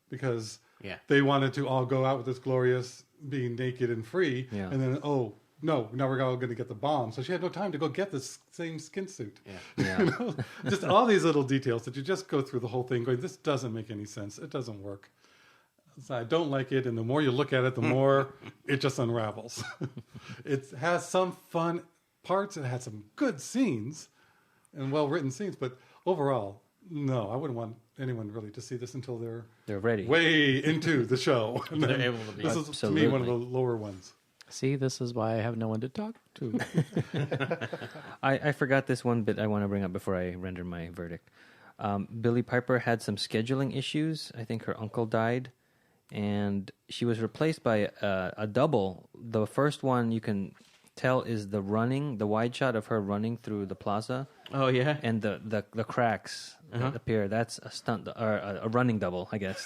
because they wanted to all go out with this glorious being naked and free, and then no, now we're all going to get the bomb. So she had no time to go get this same skin suit. Just all these little details that you just go through the whole thing going, this doesn't make any sense. It doesn't work. So I don't like it, and the more you look at it, the more it just unravels. It has some fun parts. It has some good scenes and well-written scenes, but overall, no, I wouldn't want anyone really to see this until they're ready, way into the show. And they're able to be. This is, to me, one of the lower ones. See, this is why I have no one to talk to. I forgot this one bit I want to bring up before I render my verdict. Billie Piper had some scheduling issues. I think her uncle died, and she was replaced by a double. The first one you can tell is the wide shot of her running through the plaza. Oh yeah, and the cracks that appear. That's a stunt or a running double, I guess.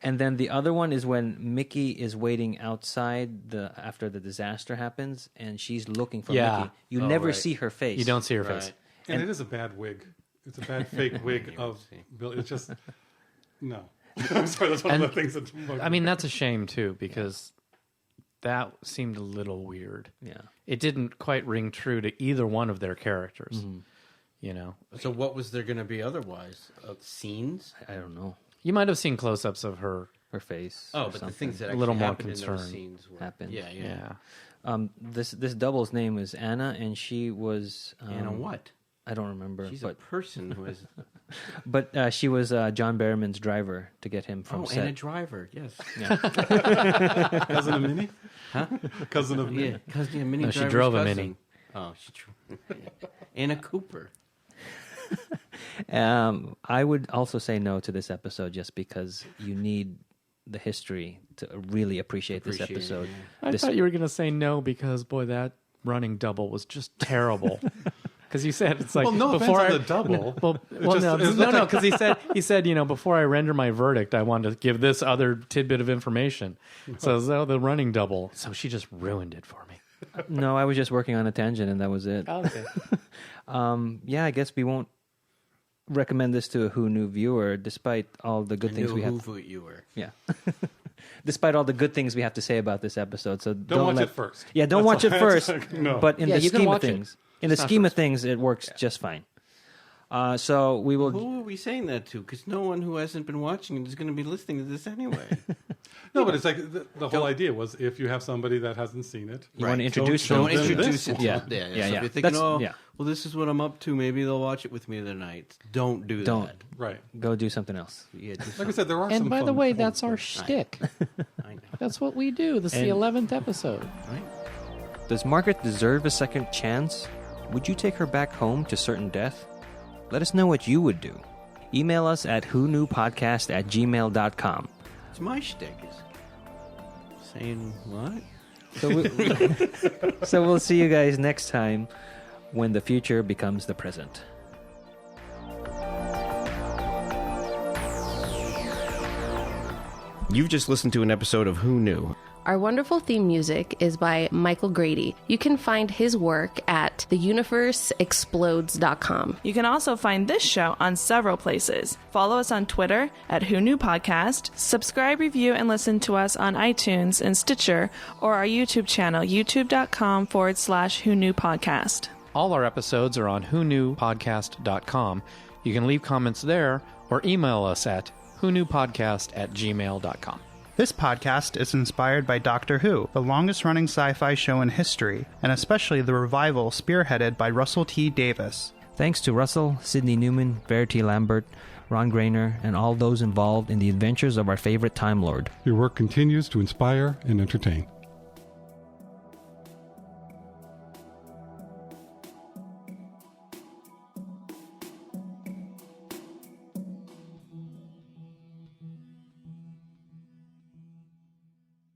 And then the other one is when Mickey is waiting outside after the disaster happens, and she's looking for Mickey. You never see her face. You don't see her face, and it is a bad wig. It's a bad fake wig of Billy. It's just no. I'm sorry. That's one of the things that. I mean, that's a shame too, because that seemed a little weird. Yeah, it didn't quite ring true to either one of their characters. So what was there going to be otherwise? Scenes? I don't know. You might have seen close-ups of her face. Oh, but the things that a little more happened in those concern scenes happened. Yeah. This double's name is Anna, and she was Anna what? I don't remember. She's a person who is. But she was John Barrowman's driver to get him from set. Anna Driver, yes. Yeah. Cousin of Minnie? Huh? Cousin of Minnie? Yeah, cousin of Minnie. No, she drove a Minnie. Oh, she drove. Anna Cooper. I would also say no to this episode just because you need the history to really appreciate this episode. Yeah. I thought you were going to say no because, boy, that running double was just terrible. Because you said it's like before the double. Because he said before I render my verdict, I want to give this other tidbit of information. So the running double. So she just ruined it for me. No, I was just working on a tangent, and that was it. Okay. I guess we won't recommend this to a Who Knew viewer, despite all the good things we have. Viewer. Yeah. Despite all the good things we have to say about this episode, so don't watch it first. Yeah, don't watch it first. No. But in the scheme of things, it works just fine. So we will. Who are we saying that to? Because no one who hasn't been watching it is going to be listening to this anyway. No, but it's like the whole idea was if you have somebody that hasn't seen it, you want to introduce them. Don't introduce it. Yeah. So if you're thinking, well, this is what I'm up to. Maybe they'll watch it with me tonight. Don't do that. Right. Go do something else. Yeah, like I said, there are some. And by fun the way, points that's there. our shtick. I know. That's what we do. This is the 11th episode. Right? Does Margaret deserve a second chance? Would you take her back home to certain death? Let us know what you would do. Email us at whoknewpodcast@gmail.com. It's my shtick. Saying what? So we'll see you guys next time when the future becomes the present. You've just listened to an episode of Who Knew. Our wonderful theme music is by Michael Grady. You can find his work at theuniverseexplodes.com. You can also find this show on several places. Follow us on Twitter at Who Knew Podcast. Subscribe, review, and listen to us on iTunes and Stitcher or our YouTube channel, youtube.com/Who Knew Podcast. All our episodes are on whoknewpodcast.com. You can leave comments there or email us at whoknewpodcast@gmail.com. This podcast is inspired by Doctor Who, the longest-running sci-fi show in history, and especially the revival spearheaded by Russell T. Davies. Thanks to Russell, Sidney Newman, Verity Lambert, Ron Grainer, and all those involved in the adventures of our favorite Time Lord. Your work continues to inspire and entertain.